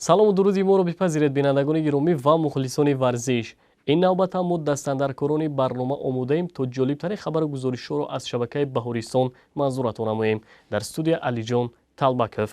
салому дуруди моро бипазиред бинандагони гиромӣ ва мухлисони варзиш. ин навбат ҳам мо дастандаркорони барнома омодаем то ҷолибтарин хабару гузоришҳоро аз шабакаи Баҳористон манзуратон намоем. Дар студия Алиҷон Талбаков.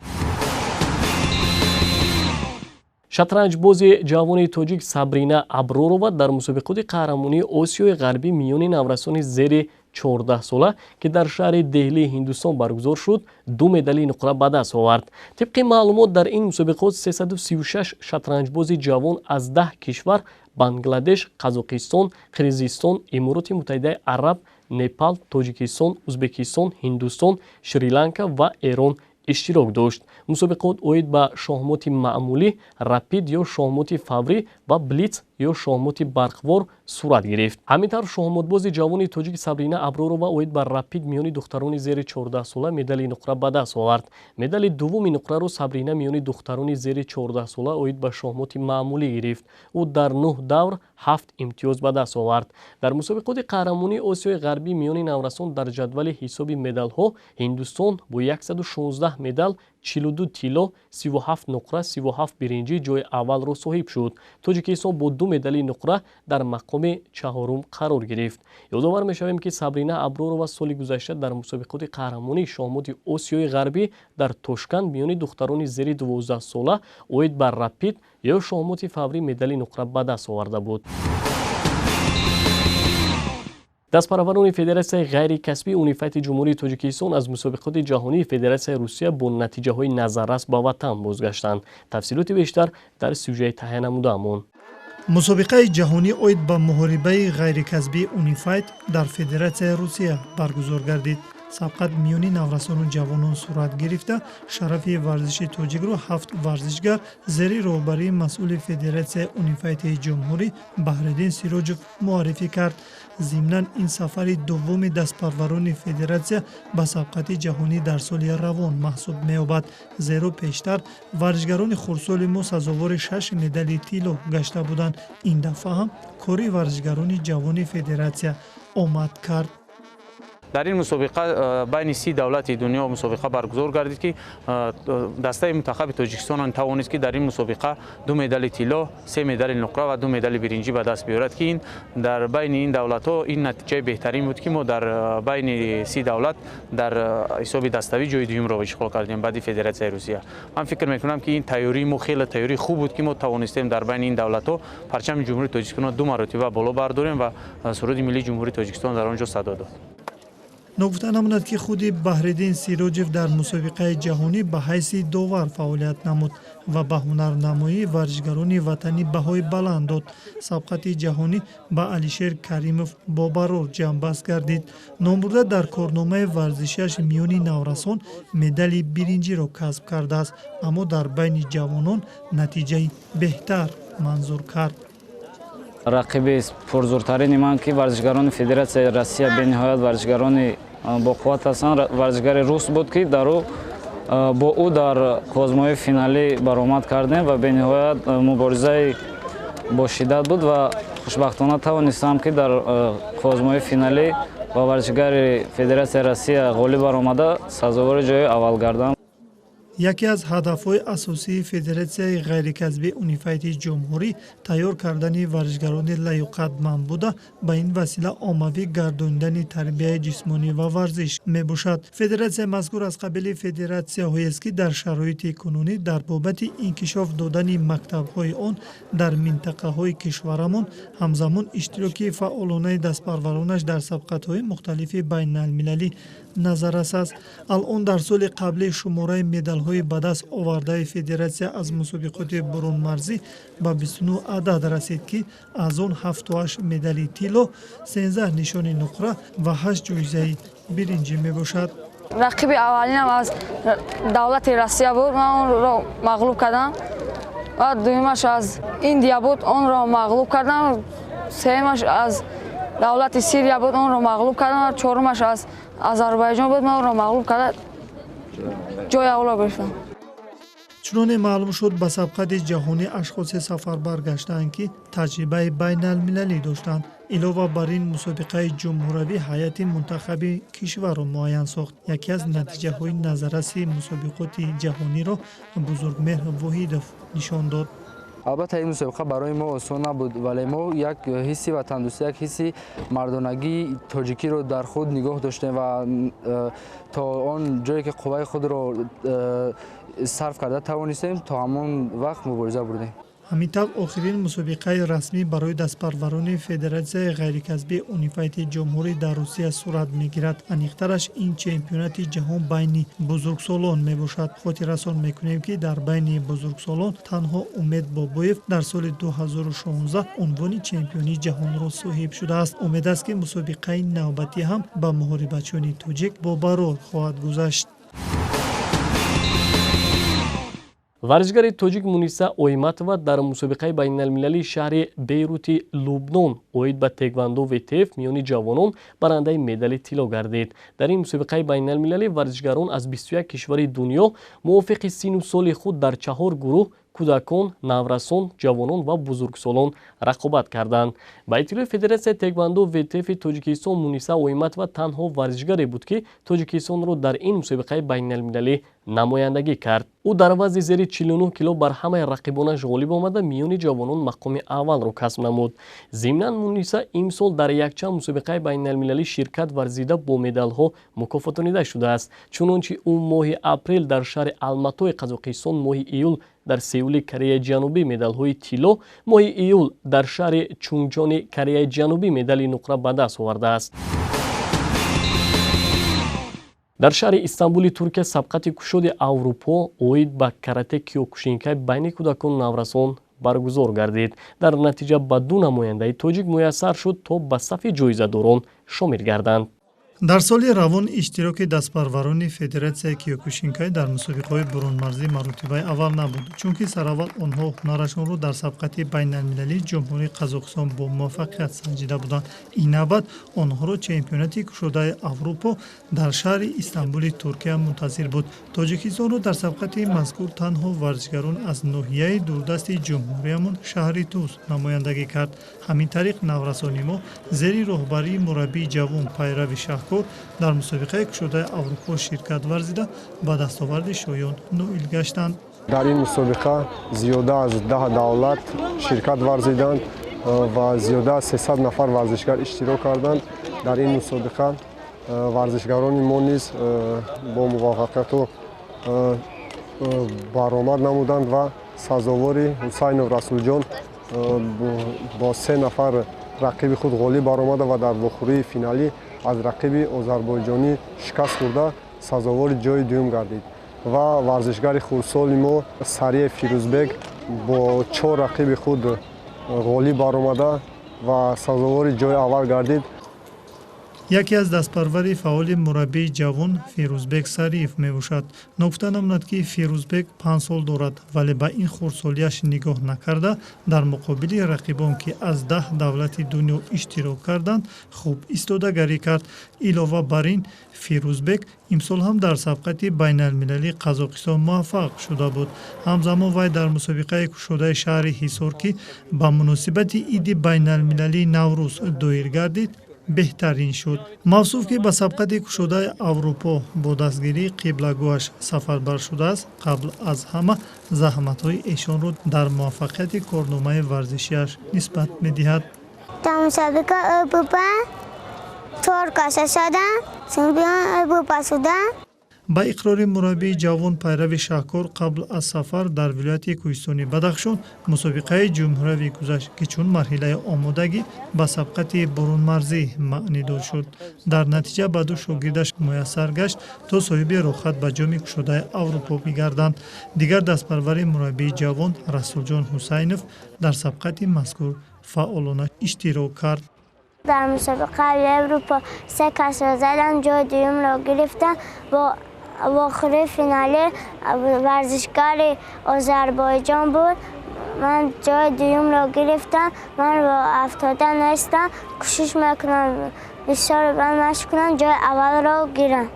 шатранҷбози ҷавони тоҷик Сабрина Абророва дар мусобиқоти қаҳрамонии Осиёи ғарбӣ миёни наврасони зери 14 сола ки дар шаҳри Деҳлии Ҳиндустон баргузор шуд, 2 медали нуқра ба даст овард. Тибқи маълумот дар ин мусобиқот 336 шатранҷбози ҷавон аз 10 кишвар Бангладеш, Қазоқистон, Қирғизистон, Имороти Муттаҳидаи Араб, Непал, Тоҷикистон, Узбекистон, Ҳиндустон, Шри-Ланка ва Эрон иштирок дошт. Мусобиқот оид ба шоҳмоти маъмулӣ, рапид ё шоҳмоти фаврӣ ва блиц ё шоҳмоти барқвор сурат гирифт. Ҳамин тавр шоҳмотбози ҷавони тоҷик Сабрина Абророва оид ба рапид миёни духтарони зери 14 сола медали нуқра ба даст овард. Медали дуввуми нуқраро Сабрина миёни духтарони зери 14 сола оид ба шоҳмоти маъмулӣ гирифт. Ӯ дар 9 давр 7 имтиёз ба даст овард. Дар мусобиқоти қаҳрамонии Осиёи ғарбӣ миёни наврасон дар ҷадвали ҳисоби медалҳо Ҳиндустон бо 116 медал, 42 тилло, 37 нуқра, 37 биринҷӣ ҷои аввалро соҳиб шуд. Тоҷикистон бо 2 медали нуқра дар мақоми чаҳорум қарор гирифт. ёдовар мешавем ки Сабрина Абророва соли гузашта дар мусобиқоти қаҳрамонии шоҳмоти Осиёи ғарбӣ дар Тошканд миёни духтарони зери 12 сола оид ба рапид ё шоҳмоти фаврӣ медали нуқра ба даст оварда буд. дастпараварони Федератсияи ғайрикасбии Унифайти Ҷумҳурии Тоҷикистон аз мусобиқоти ҷаҳонии Федератсияи Русия бо натиҷаҳои назаррас ба ватан бозгаштанд. Тафсилоти бештар дар сюжети таҳия намудаамон. мусобиқаи ҷаҳонӣ оид ба муҳорибаи ғайрикасбии Унифайт дар Федератсияи Русия баргузор гардид. сабқат миёни наврасону ҷавонон сурат гирифта, шарафи варзиши тоҷикро 7 варзишгар зери роҳбарии масъули Федератсияи Унифайти Ҷумҳурӣ Баҳриддин Сироҷов муаррифӣ кард. зимнан ин сафари дуввуми дастпарварони Федератсия ба сабқати ҷаҳонӣ дар соли равон маҳсуб меёбад, зеро пештар варзишгарони хурдсоли мо сазовори 6 медали тилло гашта буданд. ин дафъа ҳам кори варзишгарони ҷавони Федератсия омад кард. дар ин мусобиқа байни 30 давлати дунё мусобиқа баргузор гардид ки дастаи мунтахаби Тоҷикистон тавонист ки дар ин мусобиқа 2 медали тилло, 3 медали нуқра ва 2 медали биринҷӣ ба даст биёрад ки ин дар байни ин давлатҳо ин натиҷаи беҳтарин буд ки мо дар байни 30 давлат дар ҳисоби дастави ҷои дуюмро ишғол кардем баъди Федератсияи Русия. ман фикр мекунам ки ин тайёрии мо хеле тайёрии хуб буд ки мо тавонистем дар байни ин давлатҳо парчами ҷумҳурии Тоҷикистонро 2 маротиба боло бардорем ва суруди миллии ҷумҳурии Тоҷикистон дар он ҷо садо дод. ногуфта намудад ки худи Баҳриддин Сироҷев дар мусобиқаи ҷаҳонӣ ба ҳайси довар фаъолият намуд ва ба ҳунарнамоии варзишгарони ватанӣ баҳои баланд дод. сабқати ҷаҳонӣ ба Алишер Каримов бобарор ҷамъбаст гардид. номбурда дар корномаи варзишиаш миёни наврасон медали биринҷиро касб кардааст, аммо дар байни ҷавонон натиҷаи беҳтар манзур кард. рақиби пурзуртарини ман ки варзишгарони Федератсияи Россия бениҳоят варзишгарони боқувват ҳастанд, варзишгари рус буд ки бо ӯ дар озмоии финалӣ баромад кардем ва бениҳоят муборизаи бошиддат буд ва хушбахтона тавонистам ки дар озмоии финалӣ ба варзишгари Федератсияи Россия ғолиб баромада сазовори ҷои аввал гардам. яке аз ҳадафҳои асосии Федератсияи ғайрикасбии Унифайти Ҷумҳурӣ тайёр кардани варзишгарони лайёқатманд буда ба ин васила оммавӣ гардонидани тарбияи ҷисмонӣ ва варзиш мебошад. Федератсия мазкур аз қабили федератсияҳоест ки дар шароити кунунӣ дар бобати инкишоф додани мактабҳои он дар минтақаҳои кишварамон ҳамзамон иштироки фаъолонаи дастпарваронаш дар сабқатҳои мухталифи байналмилалӣ назаррас аст. алон дар соли қаблӣ шумораи медалҳои ба даст овардаи Федератсия аз мусобиқоти бурунмарзӣ ба 29 адад расид ки аз он 78 медали тилло, 13 нишони нуқра ва 8 ҷоизаи биринҷӣ мебошад. рақиби аввалинам аз давлати Россия буд, ман онро мағлуб кардам ва дуюмаш аз Индия буд, онро мағлуб кардам, сеюмаш аз давлати Сирия буд, онро мағлуб кардам ва чорумаш аз Азарбайҷон буд, ман онро мағлуб карда ҷои аввало гирифтам. чуноне маълум шуд ба сабқати ҷаҳонӣ ашхосе сафарбар гаштаанд ки таҷрибаи байналмилалӣ доштанд. илова бар ин мусобиқаи ҷумҳуравӣ ҳайати мунтахаби кишварро муайян сохт. яке аз натиҷаҳои назараси мусобиқоти ҷаҳониро бузургмеҳр воҳидов нишон дод. албатта ин мусобиқа барои мо осон набуд, вале мо як ҳисси ватандӯстӣ, як ҳисси мардонагии тоҷикиро дар худ нигоҳ доштем ва то он ҷое ки қувваи худро сарф карда тавонистем, то ҳамон вақт мубориза бурдем. ҳамин тавр охирин мусобиқаи расмӣ барои дастпарварони Федератсияи ғайрикасбии Унифайти ҷумҳурӣ дар Русия сурат мегирад. Аниқтараш ин чемпионати ҷаҳон байни бузургсолон мебошад. Хотиррасон мекунем ки дар байни бузургсолон танҳо Умед Бобоев дар соли 2016 унвони чемпиони ҷаҳонро соҳиб шудааст. умед аст ки мусобиқаи навбатӣ ҳам ба муҳорибачони тоҷик бобарор хоҳад гузашт. варзишгари тоҷик Муниса Оиматова дар мусобиқаи байналмилалии шаҳри Бейрути Лубнон оид ба теквандо ВТФ миёни ҷавонон барандаи медали тилло гардид. дар ин мусобиқаи байналмилалӣ варзишгарон аз 21 кишвари дунё мувофиқи сину соли худ дар 4 гурӯҳ кӯдакон, наврасон, ҷавонон ва бузургсолон рақобат карданд. ба иттилои Федератсияи теквандо ВТФ-и Тоҷикистон Муниса Оиматова танҳо варзишгаре буд ки Тоҷикистонро дар ин мусобиқаи байналмилалӣ намояндагӣ кард. ӯ дар вазни зери 49 кило бар ҳамаи рақибонаш ғолиб омада миёни ҷавонон мақоми аввалро касб намуд. зимнан Муниса имсол дар якчанд мусобиқаи байналмилалӣ ширкат варзида бо медалҳо мукофотонида шудааст. чунончи ӯ моҳи апрел дар шаҳри Алматои Қазоқистон, моҳи июл дар Сеули Кореяи Ҷанубӣ медалҳои тилло, моҳи июл дар шаҳри Чунҷони Кореяи Ҷанубӣ медали нуқра ба даст овардааст. дар шаҳри Истанбули Туркия сабқати кушоди Аврупо оид ба карате киёкушинкай байни кӯдакону наврасон баргузор гардид. дар натиҷа ба ду намояндаи тоҷик муяссар шуд то ба сафи ҷоизадорон шомил гарданд. дар соли равон иштироки дастпарварони Федератсияи киёкушинкай дар мусобиқаҳои бурунмарзӣ маротибаи аввал набуд, чунки сараввал онҳо ҳунарашонро дар сабқати байналмилалии ҷумҳурии Қазоқистон бо муваффақият санҷида буданд. ин навбат онҳоро чемпионати кушодаи Аврупо дар шаҳри Истанбули Туркия мунтазир буд. Тоҷикистонро дар сабқати мазкур танҳо варзишгарон аз ноҳияи дурдасти ҷумҳуриямон шаҳри Туз намояндагӣ кард. ҳамин тариқ наврасони мо зери роҳбарии мураббии ҷавон Пайрави Шаҳкор дар мусобиқаи кушодаи Аврупо ширкат варзида ба дастоварди шоён ноил гаштанд. дар ин мусобиқа зиёда аз 10 давлат ширкат варзиданд ва зиёда аз 300 нафар варзишгар иштирок карданд. дар ин мусобиқа варзишгарони мо низ бо муваффақияту баромад намуданд ва сазовори Ҳусайнов Расулҷон бо 3 нафар рақиби худ ғолиб баромада ва дар вохӯрии финалӣ аз рақиби озарбойҷонӣ шикаст хӯрда сазовори ҷои дуюм гардид. ва варзишгари хурдсоли мо Сариев Фирӯзбек бо 4 рақиби худ ғолиб баромада ва сазовори ҷои аввал гардид. яке аз дастпарвари фаъоли мураббии ҷавон Фирӯзбек Сариев мебошад. ногуфта намунад ки Фирӯзбек 5 сол дорад, вале ба ин хурдсолиаш нигоҳ накарда дар муқобили рақибон ки аз 10 давлати дунё иштирок карданд хуб истодагарӣ кард. илова бар ин Фирӯзбек имсол ҳам дар сабқати байналмилалии Қазоқистон муваффақ шуда буд. ҳамзамон вай дар мусобиқаи кушодаи шаҳри Ҳисор ки ба муносибати иди байналмилалии Наврӯз доир гардид беҳтарин шуд. мавсуф ки ба сабқати кушодаи Аврупо бо дастгирии қиблагӯҳаш сафарбар шудааст, қабл аз ҳама заҳматҳои эшонро дар муваффақияти корномаи варзишиаш нисбат медиҳад. дар мусобиқа Аврупо 4 каса шудам, чемпион Аврупо шудам. ба иқрори мураббии ҷавон Пайрави Шаҳкор қабл аз сафар дар вилояти Кӯҳистони Бадахшон мусобиқаи ҷумҳуравӣ гузашт ки чун марҳилаи омодагӣ ба сабқати бурунмарзӣ маънидор шуд. дар натиҷа ба ду шогирдаш муяссар гашт то соҳиби рохат ба ҷоми кушодаи Аврупо бигарданд. дигар дастпарвари мураббии ҷавон Расулҷон Ҳусайнов дар сабқати мазкур фаъолона иштирок кард. дар мусобиқаи Аврупо 3 касро задам, ҷои дуюмро гирифтам. бо вохӯрии финалӣ варзишгари Озарбойҷон буд. ман ҷои дуюмро гирифтам. ман бо афтода нестам. кӯшиш мекунам бисёр банд машқ кунам, ҷои аввалро гирам.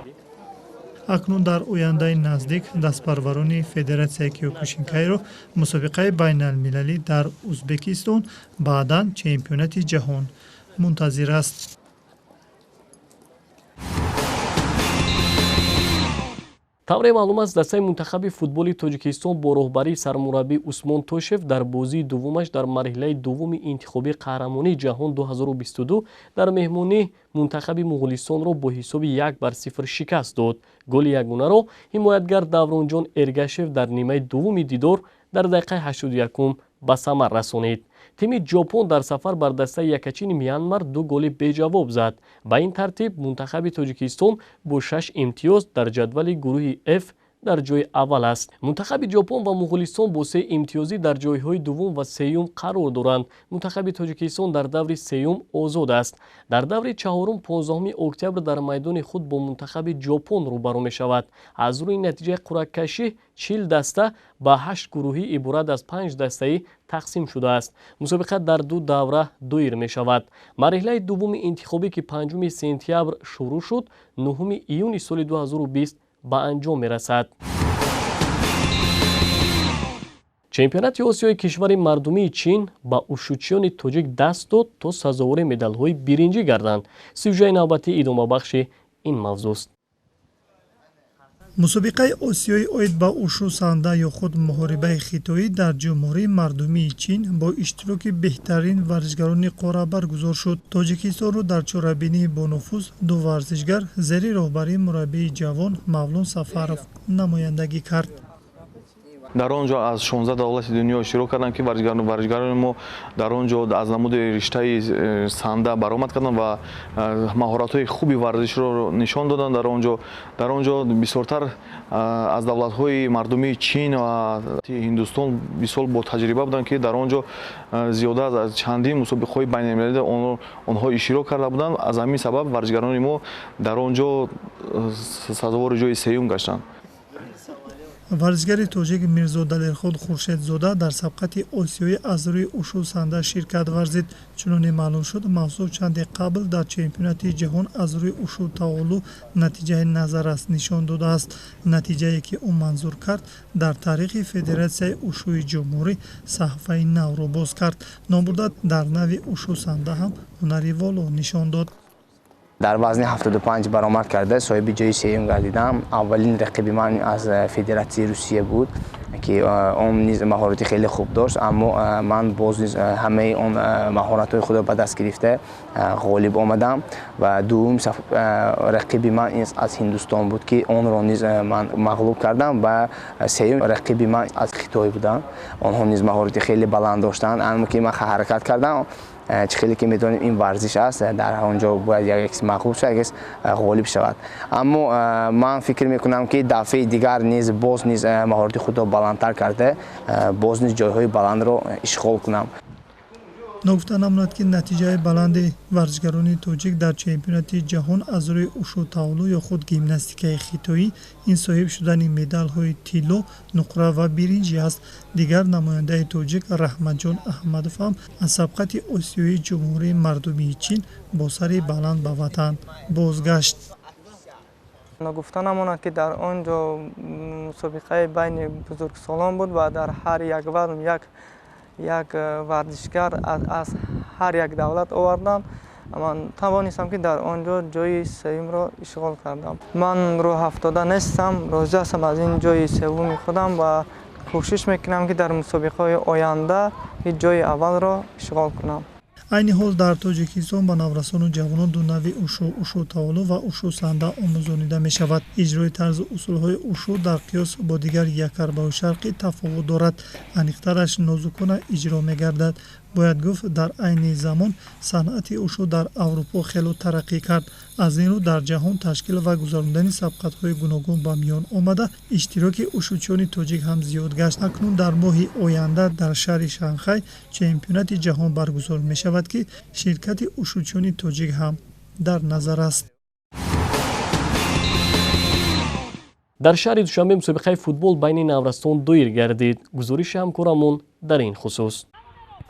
акнун дар ояндаи наздик дастпарварони федератсияи киёкушинкайро мусобиқаи байналмилалӣ дар узбекистон баъдан чемпионати ҷаҳон мунтазир аст. тавре маълум аст дастаи мунтахаби футболи тоҷикистон бо роҳбарии сармураббӣ Усмон Тошев дар бозии дуввумаш дар марҳилаи дуввуми интихоби қаҳрамонии ҷаҳон 2022 дар меҳмонӣ мунтахаби муғулистонро бо ҳисоби 1-0 шикаст дод. голи ягонаро ҳимоятгар Давронҷон Эргашев дар нимаи дуввуми дидор дар дақиқаи 81 ба самар расонид. тими ҷопон дар сафар бар дастаи якачини Мянмар 2 голи беҷавоб зад. ба ин тартиб мунтахаби тоҷикистон бо 6 имтиёз дар ҷадвали гурӯҳи F дар ҷои аввал аст. мунтахаби ҷопон ва муғулистон бо 3 имтиёзӣ дар ҷойҳои дуввум ва сеюм қарор доранд. мунтахаби тоҷикистон дар даври сеюм озод аст. дар даври чаҳорум 15 октябр дар майдони худ бо мунтахаби ҷопон рӯбарӯ мешавад. аз рӯи натиҷаи қуръакашӣ 40 даста ба 8 гурӯҳӣ иборат аз 5 дастаӣ тақсим шудааст. мусобиқа дар 2 давра доир мешавад. марҳилаи дуввуми интихобӣ ки 5 сентябр шурӯъ шуд 9 июни соли 2020 ба анҷом мерасад. чемпионати осиёи кишвари мардумии чин ба ушучиёни тоҷик даст дод то сазовори медалҳои биринҷӣ гарданд. сюжаи навбатӣ идомабахши ин мавзӯъст. мусобиқаи осиёи оид ба ушу санда ё худ муҳорибаи хитоӣ дар ҷумҳурии мардумии чин бо иштироки беҳтарин варзишгарони қора баргузор шуд. тоҷикистонро дар чорабинии бонуфуз 2 варзишгар зери роҳбарии мураббии ҷавон Мавлон Сафаров намояндагӣ кард. дар он ҷо аз 16 давлати дунё иштирок карданд ки варзишгарони мо дар он ҷо аз намуди риштаи санда баромад карданд ва маҳоратҳои хуби варзишро нишон доданд. дар он ҷо бисёртар аз давлатҳои мардумии чин ва ҳиндустон бисёр бо таҷриба буданд ки дар он ҷо зиёда аз чандин мусобиқаҳои байналмилалӣ онҳо иштирок карда буданд. аз ҳамин сабаб варзишгарони мо дар он ҷо сазовори ҷои сеюм гаштанд. варзишгари тоҷик Мирзо Далерхон Хуршедзода дар сабқати осиёӣ аз рӯи ушу санда ширкат варзид. чуноне маълум шуд мавсул чанде қабл дар чемпионати ҷаҳон аз рӯи ушу таолу натиҷаи назаррас нишон додааст. натиҷае ки ӯ манзур кард дар таърихи федератсияи ушӯи ҷумҳурӣ саҳифаи навро боз кард. ном бурда дар нави ушу санда ҳам ҳунари воло нишон дод. дар вазни 75 баромад карда соҳиби ҷои сеюм гардидам. аввалин рақиби ман аз федератсияи Русия буд ки он низ маҳорати хеле хуб дошт, аммо ман боз низ ҳамаи он маҳоратҳои худро ба даст гирифта ғолиб омадам ва дуввум рақиби ман аз Ҳиндустон буд ки онро низ ман мағлуб кардам ва сеюм рақиби ман аз Хитой буданд. онҳо низ маҳорати хеле баланд доштанд. аммо ки ман ҳаракат кардам чихеле ки медонем ин варзиш аст, дар онҷо бояд яккис мағлуб шавад, яккис ғолиб шавад. аммо ман фикр мекунам ки дафъаи дигар низ боз низ маҳорати худро баландтар карда боз низ ҷойҳои баландро ишғол кунам. нагуфта намонад ки натиҷаи баланди варзишгарони тоҷик дар чемпионати ҷаҳон аз рӯи ушу таолу ё худ гимнастикаи хитоӣ ин соҳиб шудани медалҳои тилло, нуқра ва биринҷӣ аст. дигар намояндаи тоҷик Раҳматҷон Аҳмадов ҳам аз сабқати осиёи ҷумҳурии мардумии чин бо сари баланд ба ватан бозгашт. нагуфта намонад ки дар он ҷо мусобиқаи байни бузургсолон буд ва дар ҳар як вазн як варзишгар аз ҳар як давлат оварданд. ман тавонистам ки дар он ҷо ҷои сеюмро ишғол кардам. ман роҳафтода нестам, розӣ ҳастам аз ин ҷои севуми худам ва кӯшиш мекунам ки дар мусобиқаҳои оянда ҷои аввалро ишғол кунам. айни ҳол дар тоҷикистон ба наврасону ҷавонон ду нави ушу таолу ва ушу санда омӯзонида мешавад. иҷрои тарзу усулҳои ушу дар қиёс бо дигар якарбаҳу шарқӣ тафовут дорад, аниқтараш нозукона иҷро мегардад. бояд гуфт дар айни замон санъати ушу дар аврупо хело тараққӣ кард. аз ин рӯ дар ҷаҳон ташкил ва гузарондани сабқатҳои гуногун ба миён омада иштироки ушучиёни тоҷик ҳам зиёд гашт. акнун дар моҳи оянда дар шаҳри Шанхай чемпионати ҷаҳон баргузор мешавад ки ширкати ушучиёни тоҷик ҳам дар назар аст. дар шаҳри душанбе мусобиқаи футбол байни Наврастон доир гардид. гузориши ҳамкорамон дар ин хусус.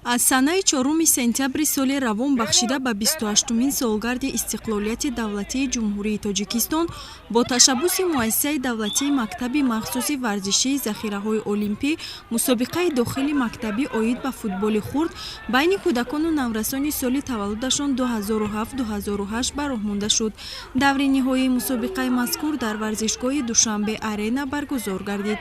аз санаи 4 сентябри соли равон бахшида ба 28-мин солгарди истиқлолияти давлатии ҷумҳурии Тоҷикистон бо ташаббуси муассисаи давлатии мактаби махсуси варзишии захираҳои олимпӣ мусобиқаи дохили мактабӣ оид ба футболи хурд байни кӯдакону наврасони соли таваллудашон 2007-2008 ба роҳ монда шуд. даври ниҳоии мусобиқаи мазкур дар варзишгоҳи Душанбе арена баргузор гардид.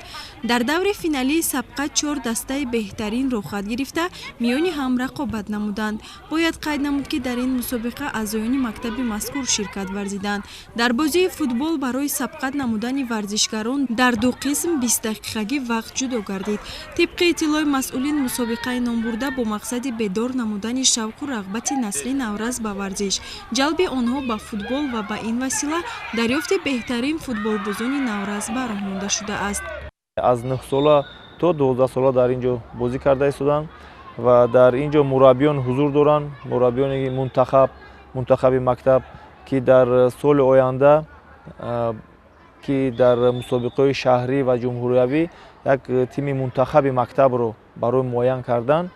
дар даври финалии сабқа 4 дастаи беҳтаринро хат гирифта миёни ҳам рақобат намуданд. бояд қайд намуд ки дар ин мусобиқа аъзоёни мактаби мазкур ширкат варзиданд. дар бозии футбол барои сабқат намудани варзишгарон дар ду қисм 20 дақиқагӣ вақт ҷудо гардид. тибқи иттилои масъулин мусобиқаи номбурда бо мақсади бедор намудани шавқу рағбати насли навраз ба варзиш ҷалби онҳо ба футбол ва ба ин васила дарёфти беҳтарин футболбозони навраз ба роҳ монда шудааст. аз 9 сола то 12 сола дар инҷо бозӣ карда истоданд ва дар инҷо мураббиён ҳузур доранд, мураббиёни мунтахаби мактаб ки дар соли оянда ки дар мусобиқаҳои шаҳрӣ ва ҷумҳуриявӣ як тими мунтахаби мактабро барои муайян карданд.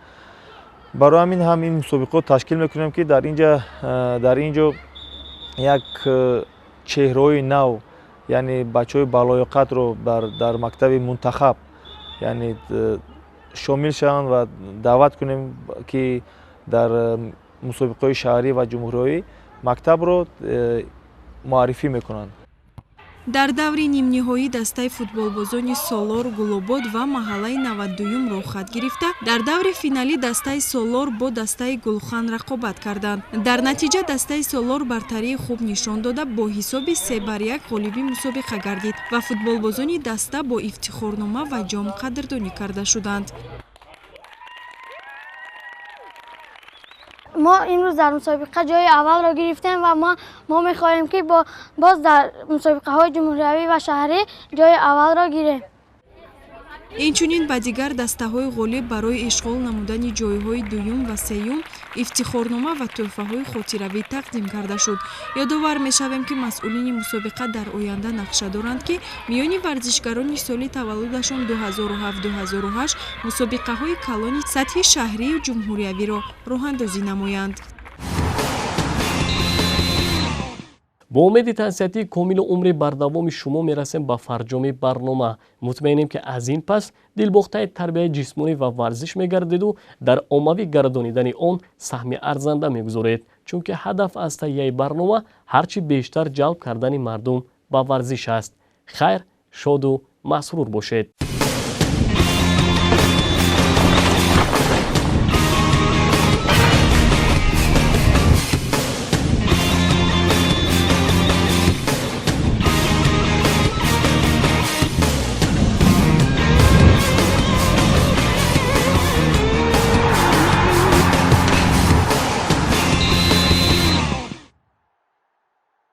барои ҳамин ҳам ин мусобиқаҳо ташкил мекунем ки дар инҷо як чеҳраҳои нав яъне бачаҳои балоиқатро дар мактаби мунтахаб яъне шомил шаванд ва даъват кунем ки дар мусобиқаҳои шаҳрӣ ва ҷумҳуриявӣ мактабро муаррифӣ мекунанд. дар даври нимниҳоӣ дастаи футболбозони Солор, Гулобод ва маҳаллаи 92-ро хат гирифта, дар даври финалӣ дастаи Солор бо дастаи Гулхан рақобат карданд. дар натиҷа дастаи Солор бартарии хуб нишон дода бо ҳисоби 3-1 ғолиби мусобиқа гардид ва футболбозони даста бо ифтихорнома ва ҷом қадрдонӣ карда шуданд. ما امروز در مسابقه جای اول را گرفتیم و ما می‌خواهیم که باز در مسابقه های جمهوری و شهری جای اول را گیریم. инчунин ба дигар дастаҳои ғолиб барои ишғол намудани ҷойҳои дуюм ва сеюм ифтихорнома ва тӯҳфаҳои хотиравӣ тақдим карда шуд. ёдовар мешавем ки масъулини мусобиқа дар оянда нақша доранд ки миёни варзишгарони соли таваллудашон 2007-2008 мусобиқаҳои калони сатҳи шаҳрию ҷумҳуриявиро роҳандозӣ намоянд. با امید تنصیحاتی کامل و عمر بردوام شما میرسیم به فرجام برنامه. مطمئنیم که از این پس دلباخته تربیت جسمانی و ورزش میگردید و در عمومی گردانیدن آن سهم ارزنده میگذارید، چون که هدف از تهیه برنامه هرچی بیشتر جلب کردن مردم به ورزش است. خیر، شاد و مسرور باشید.